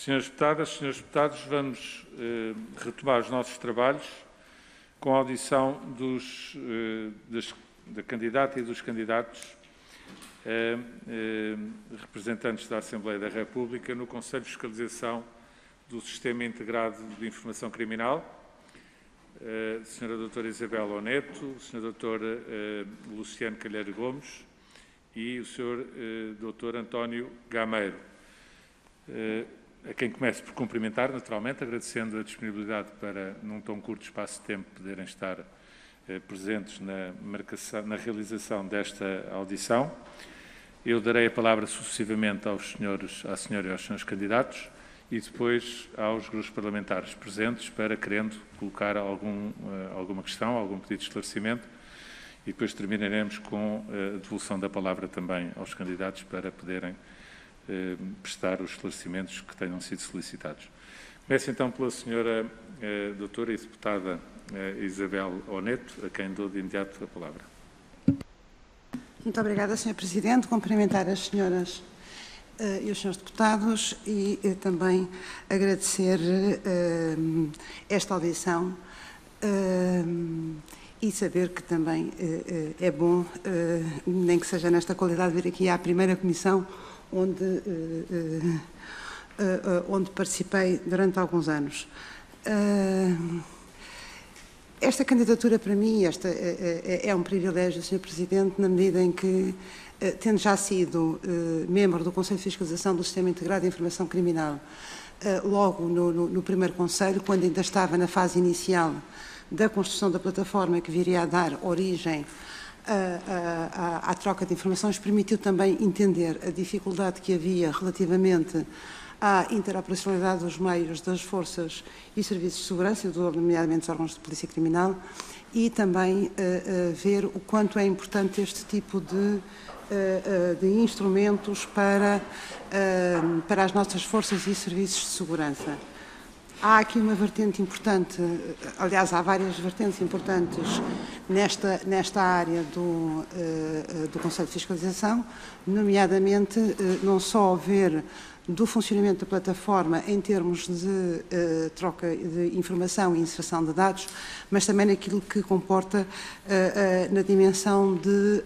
Senhoras deputadas, senhores deputados, vamos retomar os nossos trabalhos com a audição da candidata e dos candidatos representantes da Assembleia da República no Conselho de Fiscalização do Sistema Integrado de Informação Criminal, a Sra. Doutora Isabel Oneto, o Sr. Doutor Luciano Calheiro Gomes e o Sr. Doutor António Gameiro. A quem começo por cumprimentar, naturalmente, agradecendo a disponibilidade para, num tão curto espaço de tempo, poderem estar presentes na realização desta audição. Eu darei a palavra sucessivamente à senhora e aos senhores candidatos e depois aos grupos parlamentares presentes para, querendo, colocar alguma questão, algum pedido de esclarecimento, e depois terminaremos com a devolução da palavra também aos candidatos para poderem prestar os esclarecimentos que tenham sido solicitados. Começo então pela senhora doutora e deputada Isabel Oneto, a quem dou de imediato a palavra. Muito obrigada, Sr. Presidente. Cumprimentar as senhoras e os senhores deputados e também agradecer esta audição e saber que também é bom, nem que seja nesta qualidade, vir aqui à primeira comissão onde participei durante alguns anos. Esta candidatura para mim é um privilégio, Sr. Presidente, na medida em que, tendo já sido membro do Conselho de Fiscalização do Sistema Integrado de Informação Criminal, logo no primeiro Conselho, quando ainda estava na fase inicial da construção da plataforma que viria a dar origem à troca de informações, permitiu também entender a dificuldade que havia relativamente à interoperacionalidade dos meios das forças e serviços de segurança, nomeadamente dos órgãos de polícia criminal, e também ver o quanto é importante este tipo de instrumentos para as nossas forças e serviços de segurança. Há aqui uma vertente importante, aliás, há várias vertentes importantes nesta área do Conselho de Fiscalização, nomeadamente não só ver do funcionamento da plataforma em termos de troca de informação e inserção de dados, mas também naquilo que comporta na dimensão de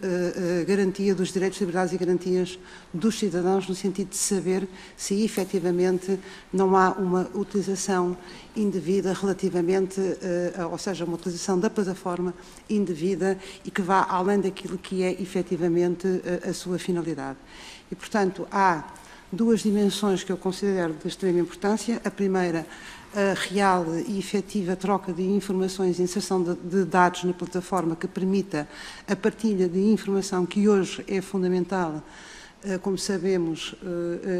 garantia dos direitos, liberdades e garantias dos cidadãos, no sentido de saber se efetivamente não há uma utilização indevida relativamente, ou seja, uma utilização da plataforma indevida e que vá além daquilo que é efetivamente a sua finalidade. E, portanto, há duas dimensões que eu considero de extrema importância. A primeira, a real e efetiva troca de informações e inserção de dados na plataforma que permita a partilha de informação que hoje é fundamental, como sabemos,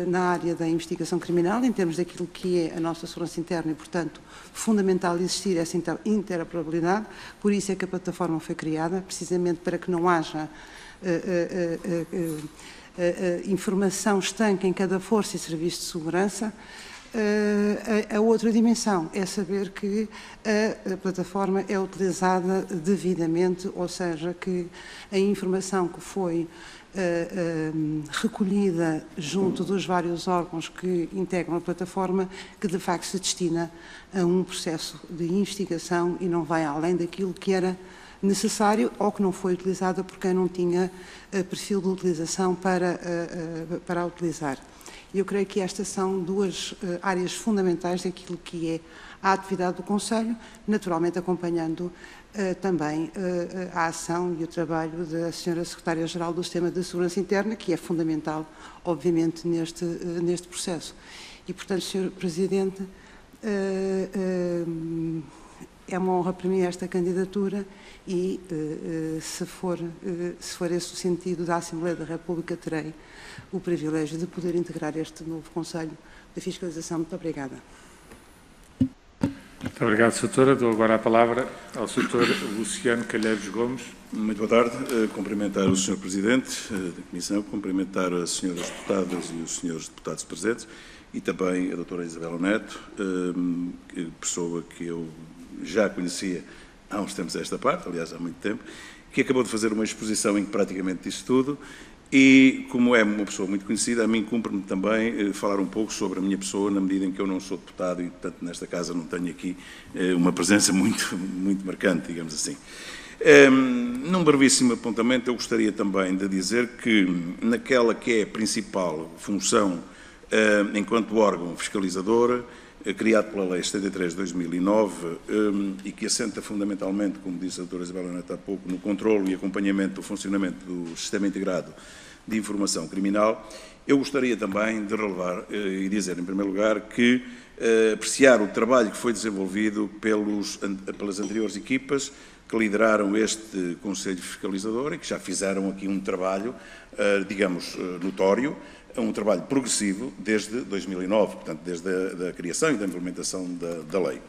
na área da investigação criminal, em termos daquilo que é a nossa segurança interna e, portanto, fundamental existir essa interoperabilidade. Por isso é que a plataforma foi criada, precisamente para que não haja informação estanca em cada força e serviço de segurança. A outra dimensão é saber que a plataforma é utilizada devidamente, ou seja, que a informação que foi recolhida junto dos vários órgãos que integram a plataforma, que de facto se destina a um processo de investigação e não vai além daquilo que era necessário ou que não foi utilizada por quem não tinha perfil de utilização para a utilizar. Eu creio que estas são duas áreas fundamentais daquilo que é a atividade do Conselho, naturalmente acompanhando também a ação e o trabalho da Sra. Secretária-Geral do Sistema de Segurança Interna, que é fundamental, obviamente, neste processo. E, portanto, Sr. Presidente, é uma honra para mim esta candidatura e, se for esse o sentido da Assembleia da República, terei o privilégio de poder integrar este novo Conselho de Fiscalização. Muito obrigada. Muito obrigado, Sra. Doutora. Dou agora a palavra ao Sr. Luciano Calheiros Gomes. Muito boa tarde. Cumprimentar o Sr. Presidente da Comissão, cumprimentar as senhoras deputadas e os senhores deputados presentes e também a doutora Isabel Oneto, pessoa que eu já conhecia há uns tempos esta parte, aliás, há muito tempo, que acabou de fazer uma exposição em que praticamente disse tudo E, como é uma pessoa muito conhecida, a mim cumpre-me também falar um pouco sobre a minha pessoa, na medida em que eu não sou deputado e, portanto, nesta casa não tenho aqui uma presença muito marcante, digamos assim. Num brevíssimo apontamento, eu gostaria também de dizer que, naquela que é a principal função enquanto órgão fiscalizador, criado pela Lei 73 de 2009 e que assenta fundamentalmente, como disse a doutora Isabel Neto há pouco, no controlo e acompanhamento do funcionamento do Sistema Integrado de Informação Criminal, eu gostaria também de relevar e dizer, em primeiro lugar, que apreciar o trabalho que foi desenvolvido pelas anteriores equipas que lideraram este Conselho Fiscalizador e que já fizeram aqui um trabalho, digamos, notório, um trabalho progressivo desde 2009, portanto, desde a criação e da implementação da lei.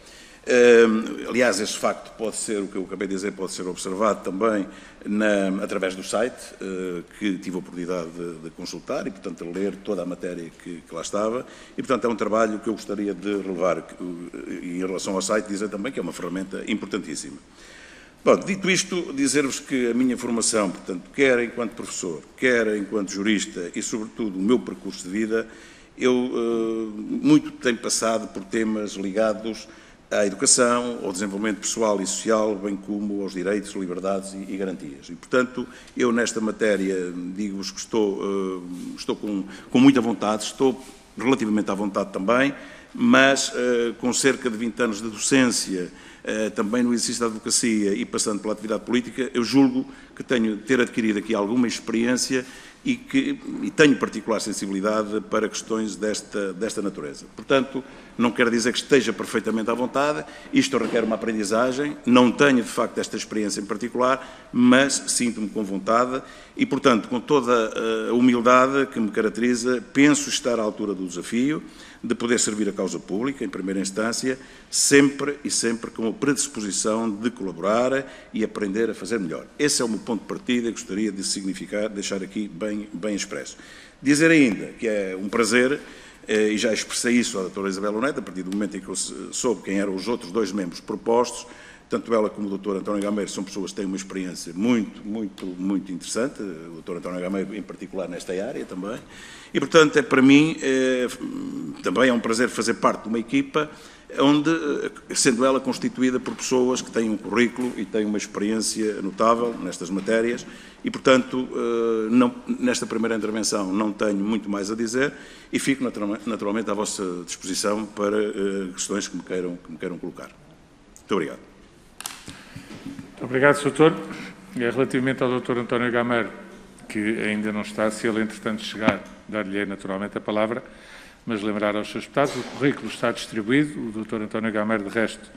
Aliás, este facto pode ser, o que eu acabei de dizer, pode ser observado também através do site, que tive a oportunidade de consultar e, portanto, de ler toda a matéria que lá estava. E, portanto, é um trabalho que eu gostaria de relevar. E, em relação ao site, dizer também que é uma ferramenta importantíssima. Bom, dito isto, dizer-vos que a minha formação, portanto, quer enquanto professor, quer enquanto jurista e, sobretudo, o meu percurso de vida, eu muito tenho passado por temas ligados à educação, ao desenvolvimento pessoal e social, bem como aos direitos, liberdades e garantias. E, portanto, eu nesta matéria digo-vos que estou com muita vontade, estou relativamente à vontade também, mas com cerca de 20 anos de docência, também no exercício da advocacia e passando pela atividade política, eu julgo que tenho ter adquirido aqui alguma experiência e tenho particular sensibilidade para questões desta natureza. Portanto, não quero dizer que esteja perfeitamente à vontade, isto requer uma aprendizagem, não tenho de facto esta experiência em particular, mas sinto-me com vontade e, portanto, com toda a humildade que me caracteriza, penso estar à altura do desafio de poder servir a causa pública, em primeira instância, sempre com a predisposição de colaborar e aprender a fazer melhor. Esse é o meu ponto de partida e gostaria de significar, deixar aqui bem expresso. Dizer ainda que é um prazer, e já expressei isso à doutora Isabel Neto, a partir do momento em que eu soube quem eram os outros dois membros propostos, tanto ela como o doutor António Gameiro são pessoas que têm uma experiência muito interessante, o doutor António Gameiro em particular nesta área também, e portanto para mim também é um prazer fazer parte de uma equipa onde, sendo ela constituída por pessoas que têm um currículo e têm uma experiência notável nestas matérias e portanto nesta primeira intervenção não tenho muito mais a dizer e fico naturalmente à vossa disposição para questões que me queiram colocar. Muito obrigado. Muito obrigado, Sr. Doutor. Relativamente ao Dr. António Gameiro, que ainda não está, se ele entretanto chegar, dar-lhe naturalmente a palavra, mas lembrar aos seus deputados, o currículo está distribuído, o Dr. António Gameiro, de resto,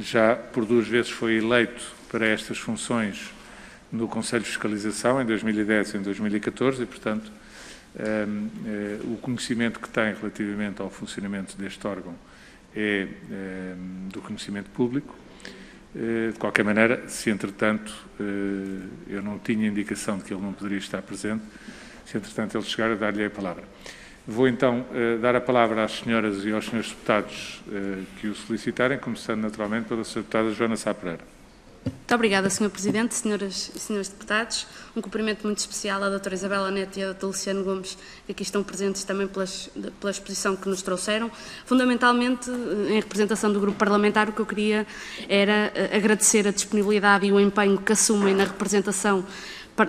já por 2 vezes foi eleito para estas funções no Conselho de Fiscalização, em 2010 e em 2014, e, portanto, o conhecimento que tem relativamente ao funcionamento deste órgão é do conhecimento público. De qualquer maneira, se entretanto eu não tinha indicação de que ele não poderia estar presente, se entretanto ele chegar, a dar-lhe a palavra. Vou então dar a palavra às senhoras e aos senhores deputados que o solicitarem, começando naturalmente pela senhora deputada Joana Sá Pereira. Muito obrigada, Sr. Presidente, senhoras e senhores deputados. Um cumprimento muito especial à doutora Isabel Neto e à doutora Luciano Gomes, que aqui estão presentes também pela exposição que nos trouxeram. Fundamentalmente, em representação do grupo parlamentar, o que eu queria era agradecer a disponibilidade e o empenho que assumem na representação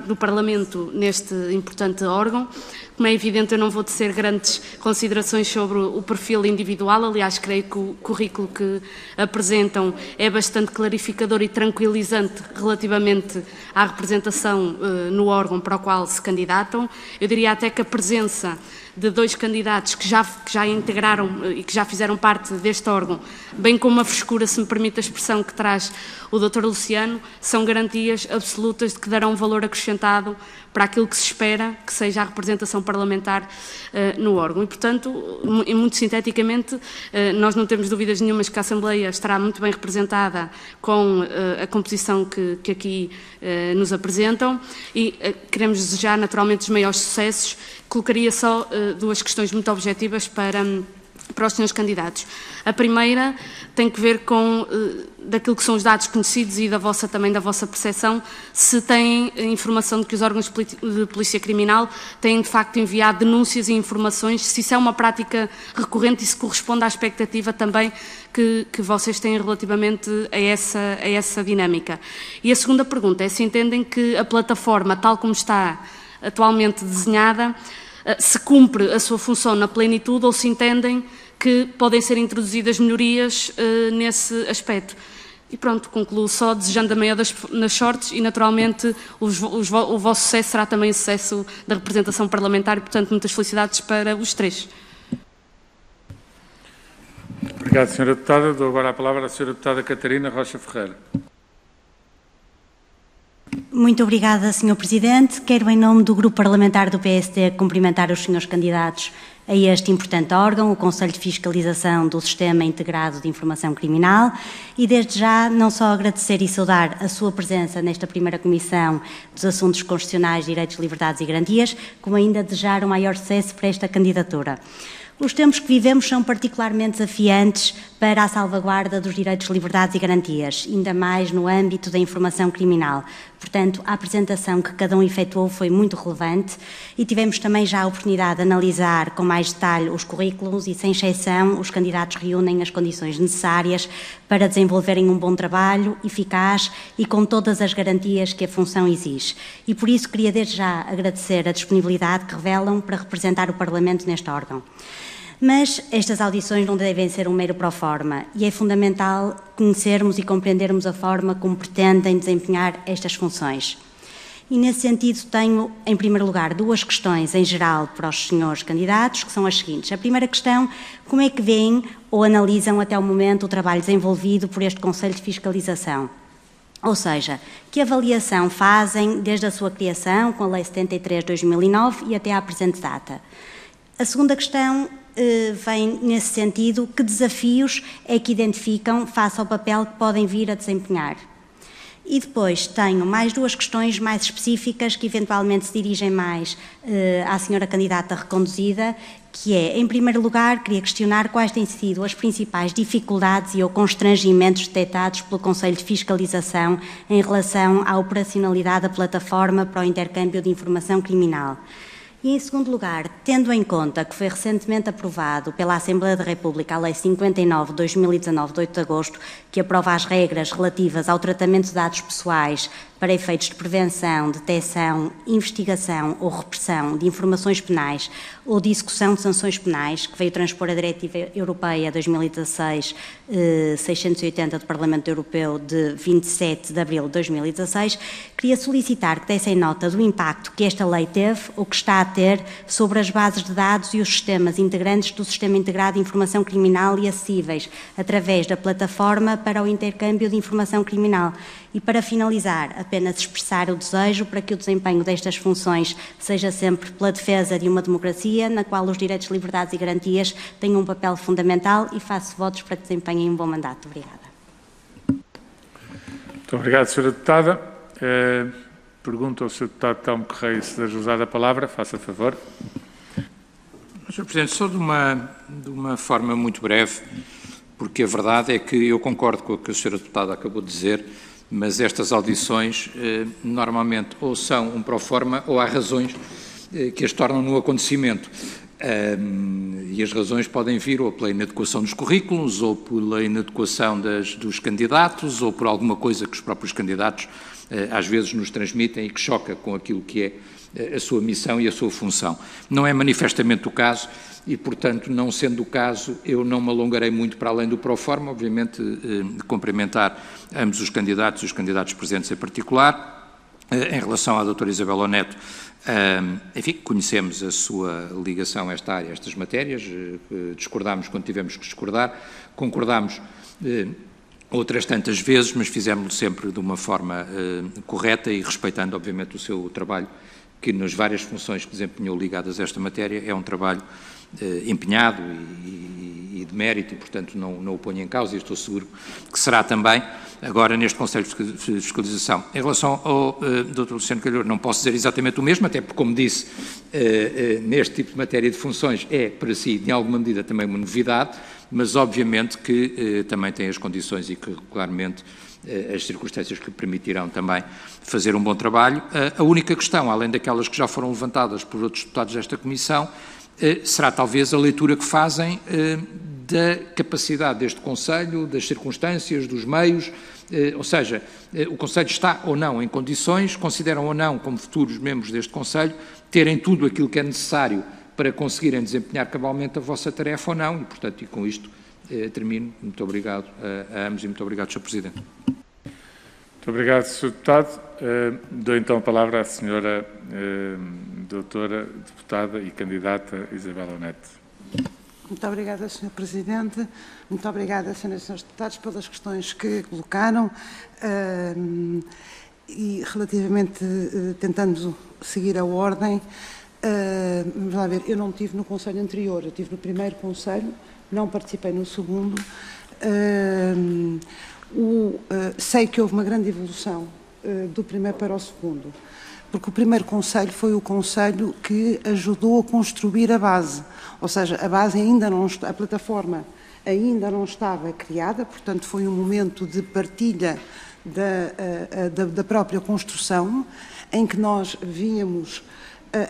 do Parlamento neste importante órgão. Como é evidente, eu não vou tecer grandes considerações sobre o perfil individual, aliás, creio que o currículo que apresentam é bastante clarificador e tranquilizante relativamente à representação no órgão para o qual se candidatam. Eu diria até que a presença de 2 candidatos que já integraram e que já fizeram parte deste órgão, bem como a frescura, se me permite a expressão, que traz o Dr. Luciano, são garantias absolutas de que darão valor acrescentado para aquilo que se espera que seja a representação parlamentar no órgão. E, portanto, muito sinteticamente, nós não temos dúvidas nenhumas que a Assembleia estará muito bem representada com a composição que aqui nos apresentam e queremos desejar naturalmente os maiores sucessos. Colocaria só 2 questões muito objetivas para para os senhores candidatos. A primeira tem que ver com daquilo que são os dados conhecidos e também da vossa percepção, se têm informação de que os órgãos de polícia criminal têm de facto enviado denúncias e informações, se isso é uma prática recorrente e se corresponde à expectativa também que vocês têm relativamente a essa dinâmica. E a segunda pergunta é se entendem que a plataforma, tal como está atualmente desenhada, se cumpre a sua função na plenitude ou se entendem que podem ser introduzidas melhorias nesse aspecto. E pronto, concluo só desejando a maior das sortes e, naturalmente, o vosso sucesso será também o sucesso da representação parlamentar e, portanto, muitas felicidades para os três. Obrigado, Sra. Deputada. Dou agora a palavra à Sra. Deputada Catarina Rocha Ferreira. Muito obrigada, Sr. Presidente. Quero, em nome do Grupo Parlamentar do PSD, cumprimentar os senhores candidatos a este importante órgão, o Conselho de Fiscalização do Sistema Integrado de Informação Criminal, e desde já não só agradecer e saudar a sua presença nesta primeira Comissão dos Assuntos Constitucionais, Direitos, Liberdades e Garantias, como ainda desejar o maior sucesso para esta candidatura. Os tempos que vivemos são particularmente desafiantes para a salvaguarda dos direitos, liberdades e garantias, ainda mais no âmbito da informação criminal. Portanto, a apresentação que cada um efetuou foi muito relevante e tivemos também já a oportunidade de analisar com mais detalhe os currículos e, sem exceção, os candidatos reúnem as condições necessárias para desenvolverem um bom trabalho, eficaz e com todas as garantias que a função exige. E por isso queria desde já agradecer a disponibilidade que revelam para representar o Parlamento neste órgão. Mas estas audições não devem ser um mero proforma e é fundamental conhecermos e compreendermos a forma como pretendem desempenhar estas funções. E nesse sentido tenho, em primeiro lugar, duas questões em geral para os senhores candidatos, que são as seguintes. A primeira questão, como é que veem ou analisam até o momento o trabalho desenvolvido por este Conselho de Fiscalização? Ou seja, que avaliação fazem desde a sua criação, com a Lei 73/2009 e até à presente data? A segunda questão vem nesse sentido, que desafios é que identificam face ao papel que podem vir a desempenhar? E depois tenho mais duas questões mais específicas que eventualmente se dirigem mais à senhora candidata reconduzida, que é, em primeiro lugar, queria questionar quais têm sido as principais dificuldades e ou constrangimentos detectados pelo Conselho de Fiscalização em relação à operacionalidade da plataforma para o intercâmbio de informação criminal. E, em segundo lugar, tendo em conta que foi recentemente aprovado pela Assembleia da República a Lei 59/2019, de 8 de agosto, que aprova as regras relativas ao tratamento de dados pessoais para efeitos de prevenção, detecção, investigação ou repressão de informações penais ou de execução de sanções penais, que veio transpor a Diretiva Europeia 2016-680 do Parlamento Europeu de 27 de abril de 2016, queria solicitar que dessem nota do impacto que esta lei teve ou que está a ter sobre as bases de dados e os sistemas integrantes do Sistema Integrado de Informação Criminal e acessíveis através da plataforma para o intercâmbio de informação criminal. E, para finalizar, apenas expressar o desejo para que o desempenho destas funções seja sempre pela defesa de uma democracia na qual os direitos, liberdades e garantias tenham um papel fundamental, e faço votos para que desempenhem um bom mandato. Obrigada. Muito obrigado, Sra. Deputada. Pergunto ao Sr. Deputado Telmo Correia se deseja usar a palavra. Faça favor. Sr. Presidente, só de uma forma muito breve, porque a verdade é que eu concordo com o que a Sra. Deputada acabou de dizer, mas estas audições normalmente ou são um proforma ou há razões que as tornam no acontecimento. E as razões podem vir ou pela inadequação dos currículos, ou pela inadequação dos candidatos, ou por alguma coisa que os próprios candidatos às vezes nos transmitem e que choca com aquilo que é a sua missão e a sua função. Não é manifestamente o caso e, portanto, não sendo o caso, eu não me alongarei muito para além do proforma, obviamente de cumprimentar ambos os candidatos e os candidatos presentes em particular. Em relação à doutora Isabel Oneto, enfim, conhecemos a sua ligação a esta área, a estas matérias, discordámos quando tivemos que discordar, concordámos outras tantas vezes, mas fizemos-lo sempre de uma forma correta e respeitando, obviamente, o seu trabalho, que nas várias funções que desempenhou ligadas a esta matéria é um trabalho empenhado e e de mérito, e, portanto, não o ponho em causa, e estou seguro que será também agora neste Conselho de Fiscalização. Em relação ao Dr. Luciano Calhor, não posso dizer exatamente o mesmo, até porque, como disse, neste tipo de matéria de funções é, para si, de alguma medida, também uma novidade, mas obviamente que também tem as condições e que regularmente as circunstâncias que lhe permitirão também fazer um bom trabalho. A única questão, além daquelas que já foram levantadas por outros deputados desta Comissão, será talvez a leitura que fazem da capacidade deste Conselho, das circunstâncias, dos meios, ou seja, o Conselho está ou não em condições, consideram ou não, como futuros membros deste Conselho, terem tudo aquilo que é necessário para conseguirem desempenhar cabalmente a vossa tarefa ou não, e, portanto, e com isto termino. Muito obrigado a ambos e muito obrigado, Sr. Presidente. Muito obrigado, Sr. Deputado. Dou então a palavra à Sra. Doutora Deputada e Candidata Isabel Oneto. Muito obrigada, Sr. Presidente. Muito obrigada, Sras. e Srs. Deputados, pelas questões que colocaram e relativamente, tentando seguir a ordem, vamos lá ver, eu não estive no Conselho anterior, eu estive no primeiro Conselho, não participei no segundo. Sei que houve uma grande evolução do primeiro para o segundo, porque o primeiro Conselho foi o Conselho que ajudou a construir a base, ou seja, a base ainda não, a plataforma ainda não estava criada, portanto foi um momento de partilha da própria construção, em que nós víamos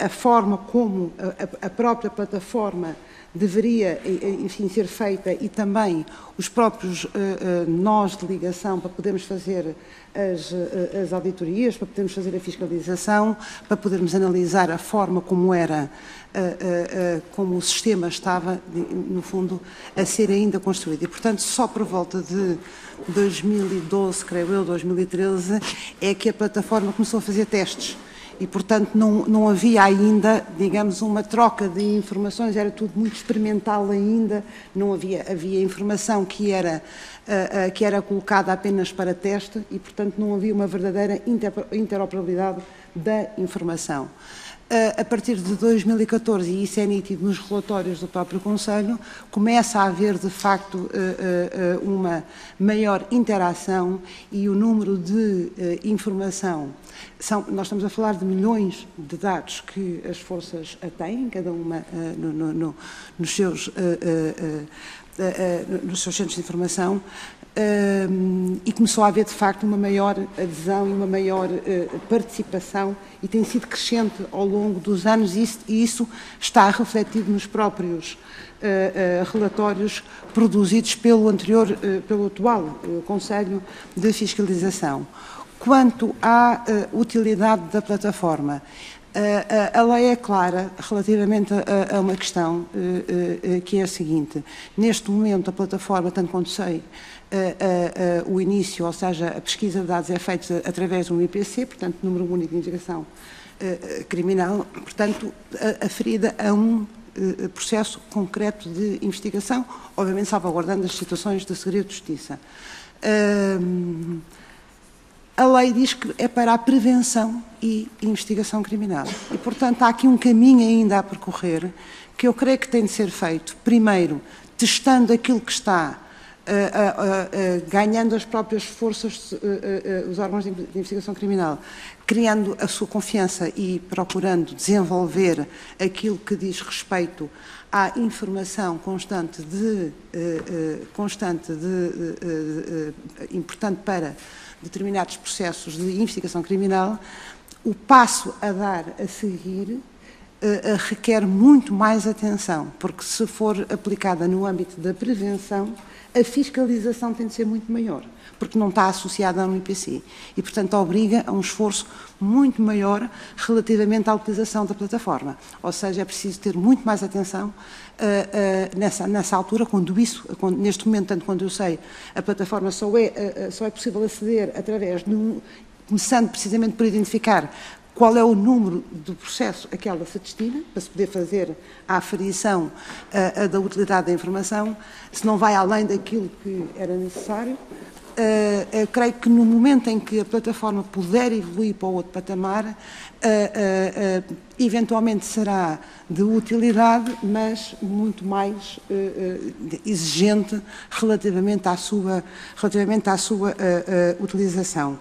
a forma como a própria plataforma deveria, enfim, ser feita e também os próprios nós de ligação para podermos fazer as auditorias, para podermos fazer a fiscalização, para podermos analisar a forma como era, como o sistema estava, no fundo, a ser ainda construído. E, portanto, só por volta de 2012, creio eu, 2013, é que a plataforma começou a fazer testes. E, portanto, não havia ainda, digamos, uma troca de informações, era tudo muito experimental ainda, não havia informação que era colocada apenas para teste e, portanto, não havia uma verdadeira interoperabilidade da informação. A partir de 2014, e isso é nítido nos relatórios do próprio Conselho, começa a haver, de facto, uma maior interação e o número de informação. Nós estamos a falar de milhões de dados que as forças têm, cada uma nos seus centros de informação, e começou a haver, de facto, uma maior adesão e uma maior participação e tem sido crescente ao longo dos anos e isso está refletido nos próprios relatórios produzidos pelo atual Conselho de Fiscalização. Quanto à utilidade da plataforma, a lei é clara relativamente a uma questão que é a seguinte. Neste momento, a plataforma, tanto quanto sei, o início, ou seja, a pesquisa de dados é feita através de um IPC, portanto, Número Único de Investigação Criminal, portanto, aferida a um processo concreto de investigação, obviamente salvaguardando as situações de segredo de justiça. A lei diz que é para a prevenção e investigação criminal. E, portanto, há aqui um caminho ainda a percorrer que eu creio que tem de ser feito, primeiro, testando aquilo que está, ganhando as próprias forças, os órgãos de investigação criminal, criando a sua confiança e procurando desenvolver aquilo que diz respeito à informação importante para determinados processos de investigação criminal. O passo a dar a seguir requer muito mais atenção, porque se for aplicada no âmbito da prevenção, a fiscalização tem de ser muito maior, porque não está associada a um IPC e, portanto, obriga a um esforço muito maior relativamente à utilização da plataforma. Ou seja, é preciso ter muito mais atenção nessa altura, neste momento, tanto quando eu sei, a plataforma só é possível aceder através de começando precisamente por identificar qual é o número do processo a que ela se destina, para se poder fazer a aferição da utilidade da informação, se não vai além daquilo que era necessário. creio que no momento em que a plataforma puder evoluir para outro patamar, eventualmente será de utilidade, mas muito mais exigente relativamente à sua utilização.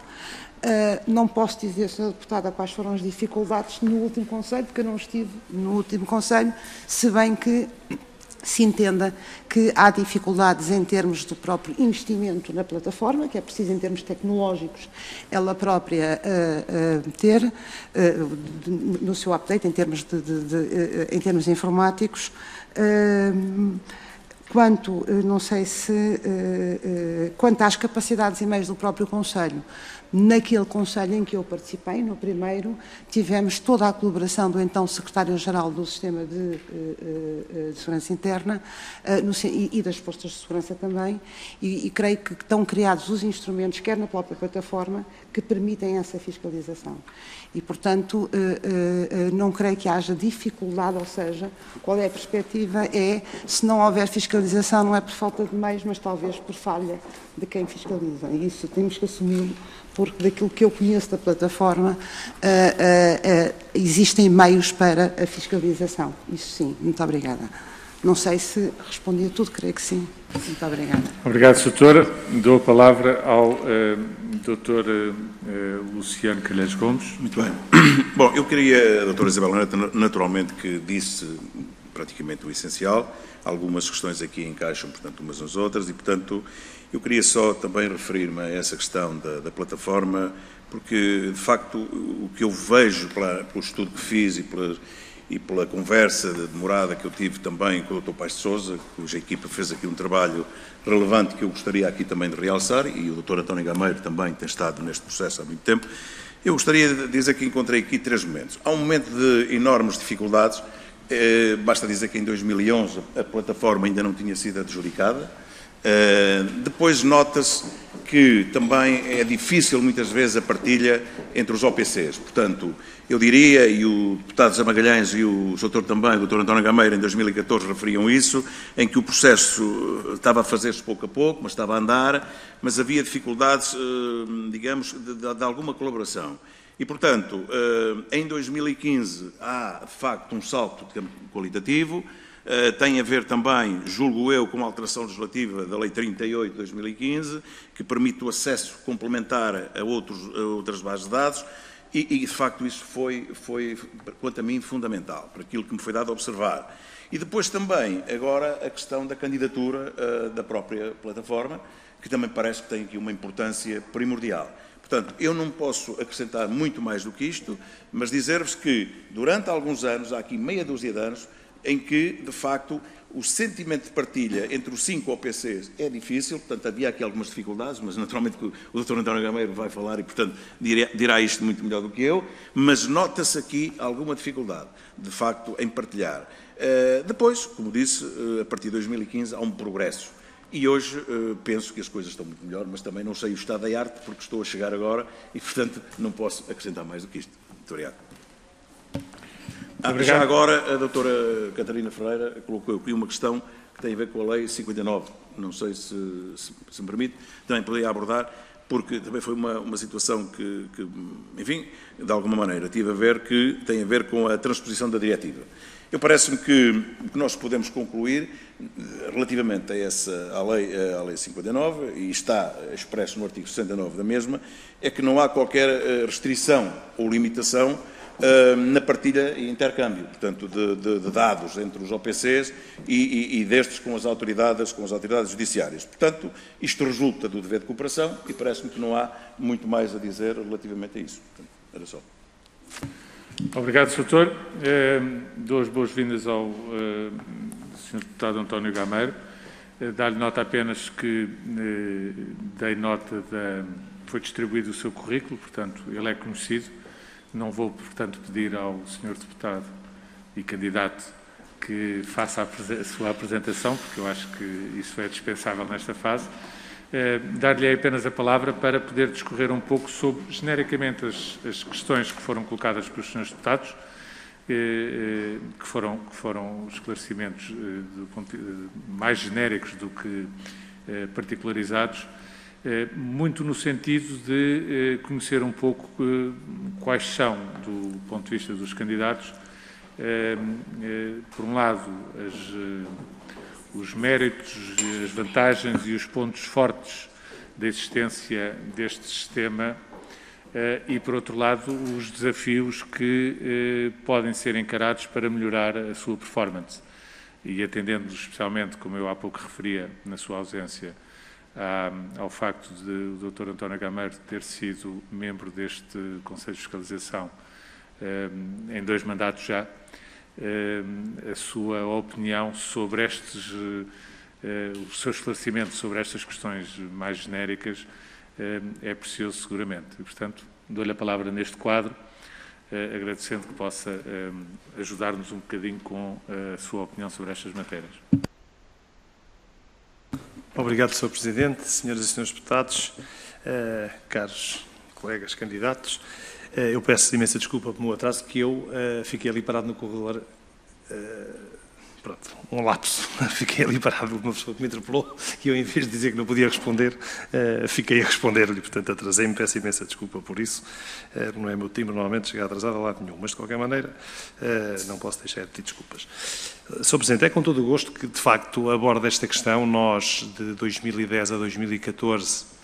Não posso dizer, Sra. Deputada, quais foram as dificuldades no último Conselho, porque eu não estive no último Conselho, se bem que se entenda que há dificuldades em termos do próprio investimento na plataforma, que é preciso em termos tecnológicos ela própria ter no seu update, em termos informáticos. Quanto às capacidades e meios do próprio Conselho, naquele Conselho em que eu participei, no primeiro, tivemos toda a colaboração do então Secretário-Geral do Sistema de Segurança Interna e das Forças de Segurança também, e creio que estão criados os instrumentos, quer na própria plataforma, que permitem essa fiscalização. E, portanto, não creio que haja dificuldade, ou seja, qual é a perspectiva? Se não houver fiscalização, não é por falta de meios, mas talvez por falha de quem fiscaliza. E isso temos que assumir, porque daquilo que eu conheço da plataforma, existem meios para a fiscalização. Isso sim. Muito obrigada. Não sei se respondi a tudo, creio que sim. Muito obrigada. Obrigado, doutora. Dou a palavra ao doutor Luciano Calheiros Gomes. Muito bem. Bom, eu queria, a doutora Isabel Neto, naturalmente, que disse praticamente o essencial. Algumas questões aqui encaixam, portanto, umas nas outras e, portanto, eu queria só também referir-me a essa questão da plataforma, porque, de facto, o que eu vejo pelo estudo que fiz e pela conversa demorada que eu tive também com o Dr. Paes de Sousa, cuja equipa fez aqui um trabalho relevante que eu gostaria aqui também de realçar, e o Dr. António Gameiro também tem estado neste processo há muito tempo, eu gostaria de dizer que encontrei aqui 3 momentos. Há um momento de enormes dificuldades, basta dizer que em 2011 a plataforma ainda não tinha sido adjudicada. Depois nota-se que também é difícil muitas vezes a partilha entre os OPCs. Portanto, eu diria, e o deputado José Magalhães e o doutor também, o doutor António Gameiro, em 2014 referiam isso, em que o processo estava a fazer-se pouco a pouco, mas estava a andar, mas havia dificuldades, digamos, de alguma colaboração. E, portanto, em 2015 há, de facto, um salto qualitativo. Tem a ver também, julgo eu, com a alteração legislativa da Lei 38 de 2015, que permite o acesso complementar a outras bases de dados e, de facto, isso foi, quanto a mim, fundamental, para aquilo que me foi dado a observar. E depois também, agora, a questão da candidatura da própria plataforma, que também parece que tem aqui uma importância primordial. Portanto, eu não posso acrescentar muito mais do que isto, mas dizer-vos que, durante alguns anos, há aqui meia dúzia de anos, em que, de facto, o sentimento de partilha entre os 5 OPCs é difícil, portanto, havia aqui algumas dificuldades, mas naturalmente que o Dr. António Gameiro vai falar e, portanto, dirá isto muito melhor do que eu, mas nota-se aqui alguma dificuldade, de facto, em partilhar. Depois, como disse, a partir de 2015 há um progresso. E hoje penso que as coisas estão muito melhor, mas também não sei o estado da arte, porque estou a chegar agora e, portanto, não posso acrescentar mais do que isto. Muito obrigado. Já agora, a doutora Catarina Ferreira colocou aqui uma questão que tem a ver com a Lei 59. Não sei se me permite, também poderia abordar, porque também foi uma situação que, enfim, de alguma maneira, tem a ver com a transposição da diretiva. Eu parece-me que o que nós podemos concluir, relativamente à Lei 59, e está expresso no artigo 69 da mesma, é que não há qualquer restrição ou limitação na partilha e intercâmbio, portanto, de dados entre os OPCs e destes com as autoridades judiciárias. Portanto, isto resulta do dever de cooperação e parece-me que não há muito mais a dizer relativamente a isso. Portanto, era só. Obrigado, Sr. Doutor. Dou as boas-vindas ao Sr. Deputado António Gameiro. Dar-lhe nota apenas que dei nota foi distribuído o seu currículo, portanto, ele é conhecido. Não vou, portanto, pedir ao Sr. Deputado e candidato que faça a sua apresentação, porque eu acho que isso é dispensável nesta fase. Dar-lhe apenas a palavra para poder discorrer um pouco sobre, genericamente, as questões que foram colocadas pelos Srs. Deputados, que foram esclarecimentos mais genéricos do que particularizados, muito no sentido de conhecer um pouco quais são, do ponto de vista dos candidatos, por um lado, os méritos, as vantagens e os pontos fortes da existência deste sistema e, por outro lado, os desafios que podem ser encarados para melhorar a sua performance. E atendendo especialmente, como eu há pouco referia, na sua ausência, ao facto de o Dr. António Gameiro ter sido membro deste Conselho de Fiscalização em 2 mandatos já, a sua opinião sobre o seu esclarecimento sobre estas questões mais genéricas é precioso seguramente. E, portanto, dou-lhe a palavra neste quadro, agradecendo que possa ajudar-nos um bocadinho com a sua opinião sobre estas matérias. Obrigado, Sr. Presidente, senhoras e senhores deputados, caros colegas candidatos. Eu peço imensa desculpa pelo meu atraso, que eu fiquei ali parado no corredor, pronto, um lapso. Fiquei ali parado, uma pessoa que me interpelou, e eu, em vez de dizer que não podia responder, fiquei a responder-lhe, portanto, atrasei-me, peço imensa desculpa por isso. Não é meu timbre, normalmente, chegar atrasado a lado nenhum, mas, de qualquer maneira, não posso deixar de pedir desculpas. Sr. Presidente, é com todo o gosto que, de facto, abordo esta questão. Nós, de 2010 a 2014,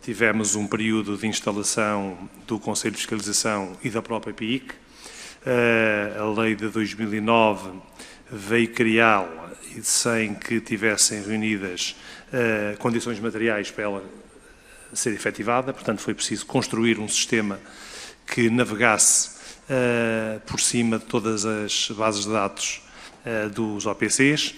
tivemos um período de instalação do Conselho de Fiscalização e da própria PIIC. A lei de 2009 veio criá-la sem que tivessem reunidas condições materiais para ela ser efetivada. Portanto, foi preciso construir um sistema que navegasse por cima de todas as bases de dados dos OPCs.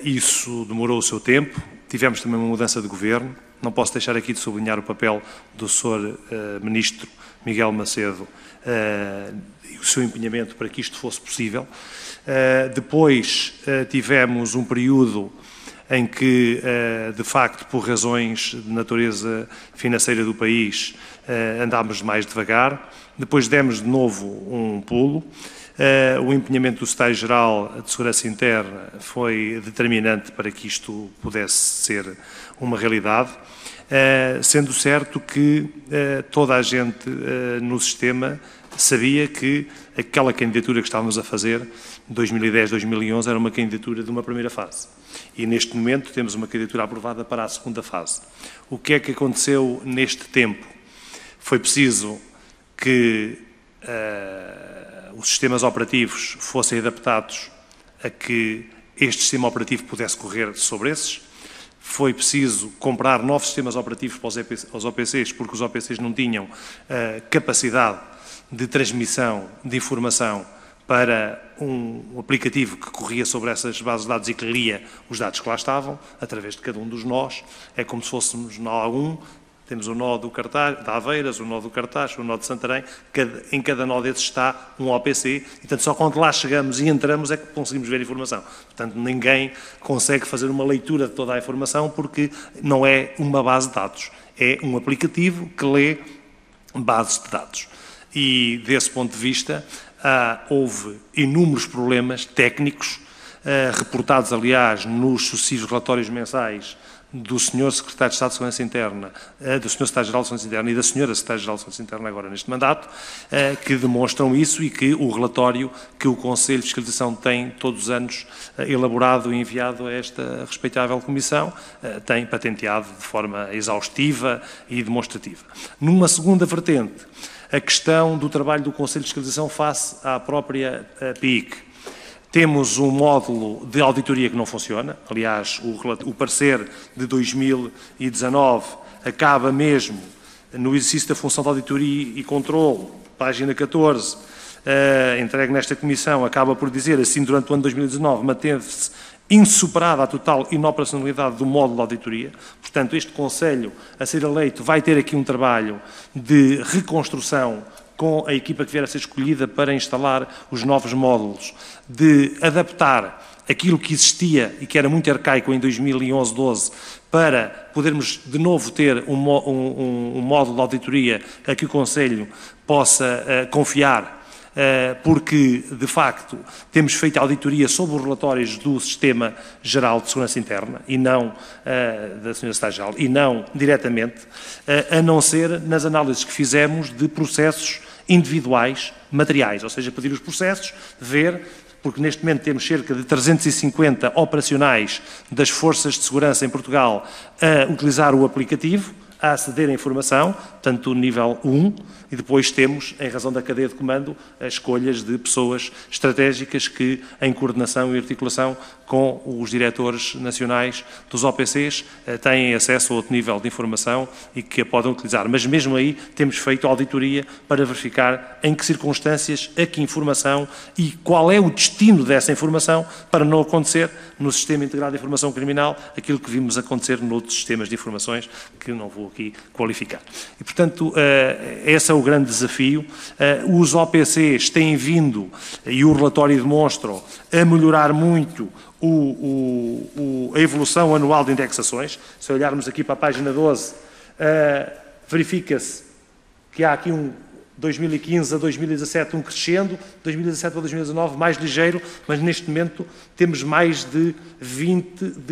Isso demorou o seu tempo. Tivemos também uma mudança de governo. Não posso deixar aqui de sublinhar o papel do Sr. Ministro Miguel Macedo e o seu empenhamento para que isto fosse possível. Depois tivemos um período em que, de facto, por razões de natureza financeira do país, andámos mais devagar. Depois demos de novo um pulo. O empenhamento do Secretário-Geral de Segurança Interna foi determinante para que isto pudesse ser uma realidade, sendo certo que toda a gente no sistema sabia que aquela candidatura que estávamos a fazer, 2010-2011, era uma candidatura de uma primeira fase. E neste momento temos uma candidatura aprovada para a segunda fase. O que é que aconteceu neste tempo? Foi preciso que os sistemas operativos fossem adaptados a que este sistema operativo pudesse correr sobre esses. Foi preciso comprar novos sistemas operativos para os OPCs, porque os OPCs não tinham capacidade de transmissão de informação para um aplicativo que corria sobre essas bases de dados e que lia os dados que lá estavam, através de cada um dos nós. É como se fôssemos nó A1, temos o nó do Cartaz, de Aveiras, o nó do Cartaz, o nó de Santarém, em cada nó desses está um OPC, e portanto só quando lá chegamos e entramos é que conseguimos ver a informação. Portanto, ninguém consegue fazer uma leitura de toda a informação porque não é uma base de dados, é um aplicativo que lê bases de dados. E desse ponto de vista houve inúmeros problemas técnicos, reportados aliás nos sucessivos relatórios mensais do Sr. Secretário de Estado de Segurança Interna, do Sr. Secretário-Geral de Segurança Interna e da Sra. Secretária-Geral de Segurança Interna agora neste mandato, que demonstram isso e que o relatório que o Conselho de Fiscalização tem todos os anos elaborado e enviado a esta respeitável Comissão, tem patenteado de forma exaustiva e demonstrativa. Numa segunda vertente, a questão do trabalho do Conselho de Fiscalização face à própria PIIC. Temos um módulo de auditoria que não funciona. Aliás, o parecer de 2019 acaba mesmo no exercício da função de auditoria e controle, página 14, entregue nesta Comissão, acaba por dizer assim: durante o ano de 2019 manteve-se insuperada a total inoperacionalidade do módulo de auditoria. Portanto, este Conselho a ser eleito vai ter aqui um trabalho de reconstrução com a equipa que vier a ser escolhida para instalar os novos módulos, de adaptar aquilo que existia e que era muito arcaico em 2011-12 para podermos de novo ter um módulo de auditoria a que o Conselho possa confiar porque, de facto, temos feito auditoria sobre os relatórios do Sistema Geral de Segurança Interna, e não da Sra. Secretária-Geral, e não diretamente, a não ser nas análises que fizemos de processos individuais, materiais, ou seja, pedir os processos, ver, porque neste momento temos cerca de 350 operacionais das forças de segurança em Portugal a utilizar o aplicativo, a aceder à informação, portanto, nível 1, e depois temos, em razão da cadeia de comando, as escolhas de pessoas estratégicas que, em coordenação e articulação com os diretores nacionais dos OPCs, têm acesso a outro nível de informação e que a podem utilizar. Mas mesmo aí temos feito auditoria para verificar em que circunstâncias, a que informação e qual é o destino dessa informação para não acontecer no Sistema Integrado de Informação Criminal aquilo que vimos acontecer noutros sistemas de informações que não vou aqui qualificar. E, portanto, esse é o grande desafio. Os OPCs têm vindo, e o relatório demonstra, a melhorar muito a evolução anual de indexações. Se olharmos aqui para a página 12, verifica-se que há aqui 2015 a 2017 crescendo, 2017 para 2019 mais ligeiro, mas neste momento temos mais de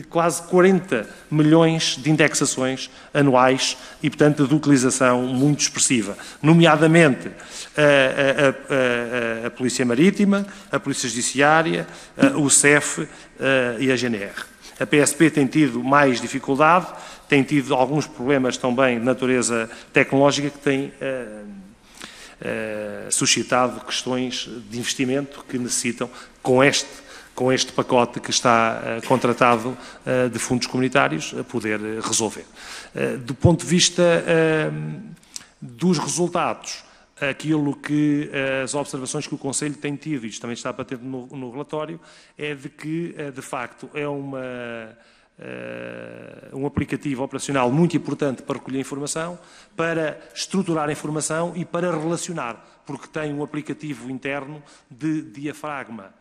quase 40 milhões de indexações anuais e, portanto, de utilização muito expressiva, nomeadamente a Polícia Marítima, a Polícia Judiciária, o CEF e a GNR. A PSP tem tido mais dificuldade, tem tido alguns problemas também de natureza tecnológica que têm suscitado questões de investimento que necessitam, com este pacote que está contratado de fundos comunitários, a poder resolver. Do ponto de vista dos resultados, aquilo que as observações que o Conselho tem tido, e isto também está patente no relatório, é de que, de facto, é um aplicativo operacional muito importante para recolher informação, para estruturar a informação e para relacionar, porque tem um aplicativo interno de diafragma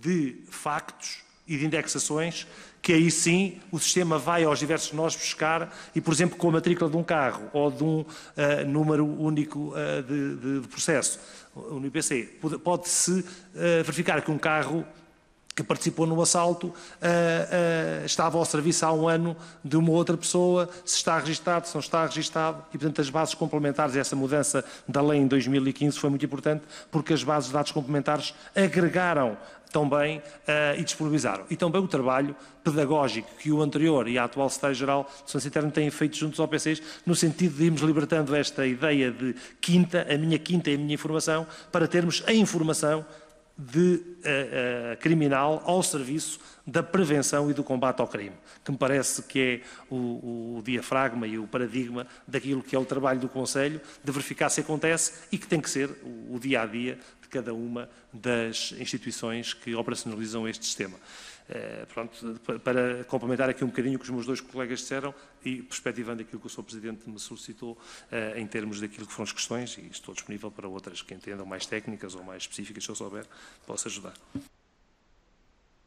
de factos e de indexações, que aí sim o sistema vai aos diversos nós buscar e, por exemplo, com a matrícula de um carro ou de um número único de processo, no IPC, pode-se verificar que um carro que participou no assalto estava ao serviço há um ano de uma outra pessoa, se está registado, se não está registado, e, portanto, as bases complementares, essa mudança da lei em 2015 foi muito importante, porque as bases de dados complementares agregaram também e disponibilizaram. E também o trabalho pedagógico que o anterior e a atual Secretária-Geral de Segurança Interna têm feito junto aos OPCs, no sentido de irmos libertando esta ideia de quinta, a minha quinta e a minha informação, para termos a informação criminal ao serviço da prevenção e do combate ao crime, que me parece que é o diafragma e o paradigma daquilo que é o trabalho do Conselho, de verificar se acontece e que tem que ser o dia-a-dia de cada uma das instituições que operacionalizam este sistema. Pronto, para complementar aqui um bocadinho o que os meus dois colegas disseram e perspectivando aquilo que o Sr. Presidente me solicitou em termos daquilo que foram as questões, e estou disponível para outras que entendam mais técnicas ou mais específicas, se eu souber, posso ajudar.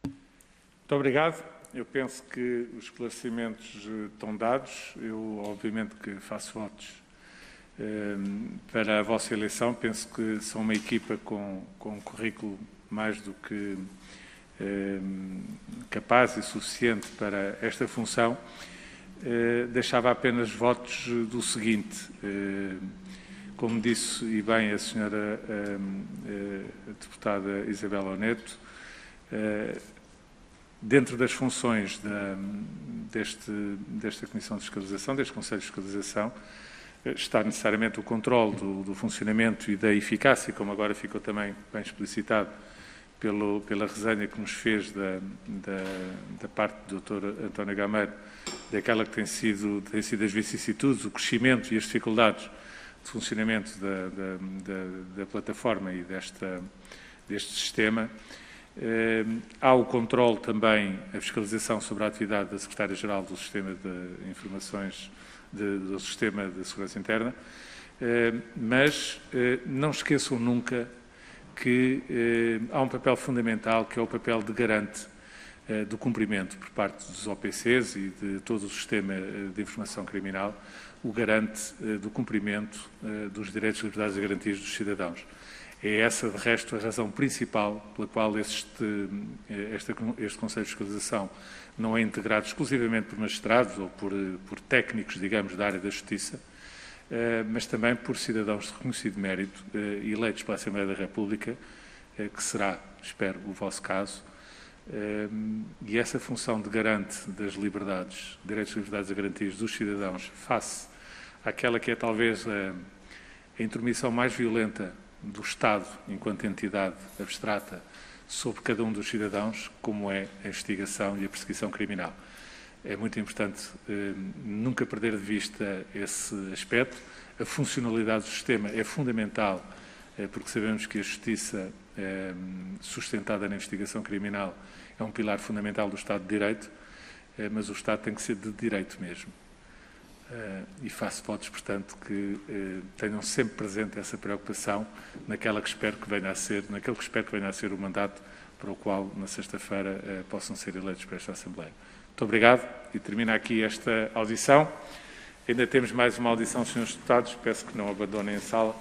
Muito obrigado. Eu penso que os esclarecimentos estão dados. Eu, obviamente, que faço votos para a vossa eleição. Penso que são uma equipa com um currículo mais do que capaz e suficiente para esta função. Deixava apenas votos do seguinte: como disse e bem a senhora deputada Isabel Oneto, dentro das funções desta Comissão de Fiscalização, deste Conselho de Fiscalização, está necessariamente o controle do funcionamento e da eficácia, como agora ficou também bem explicitado pela resenha que nos fez da parte do Dr. António Gameiro, daquela que tem sido as vicissitudes, o crescimento e as dificuldades de funcionamento da plataforma e deste sistema. Há o controle também, a fiscalização sobre a atividade da Secretária-Geral do Sistema de Informações do Sistema de Segurança Interna, mas não esqueçam nunca que há um papel fundamental, que é o papel de garante do cumprimento por parte dos OPCs e de todo o sistema de informação criminal, o garante do cumprimento dos direitos, liberdades e garantias dos cidadãos. É essa, de resto, a razão principal pela qual este Conselho de Fiscalização não é integrado exclusivamente por magistrados ou por técnicos, digamos, da área da Justiça, mas também por cidadãos de reconhecido mérito, eleitos pela Assembleia da República, que será, espero, o vosso caso, e essa função de garante das liberdades, direitos e liberdades e garantias dos cidadãos face àquela que é talvez a intromissão mais violenta do Estado, enquanto entidade abstrata, sobre cada um dos cidadãos, como é a investigação e a perseguição criminal. É muito importante nunca perder de vista esse aspecto. A funcionalidade do sistema é fundamental, porque sabemos que a justiça sustentada na investigação criminal é um pilar fundamental do Estado de Direito, mas o Estado tem que ser de direito mesmo. E faço votos, portanto, que tenham sempre presente essa preocupação naquele que espero que venha a ser o mandato para o qual, na sexta-feira, possam ser eleitos para esta Assembleia. Muito obrigado e termina aqui esta audição. Ainda temos mais uma audição, senhores deputados, peço que não abandonem a sala.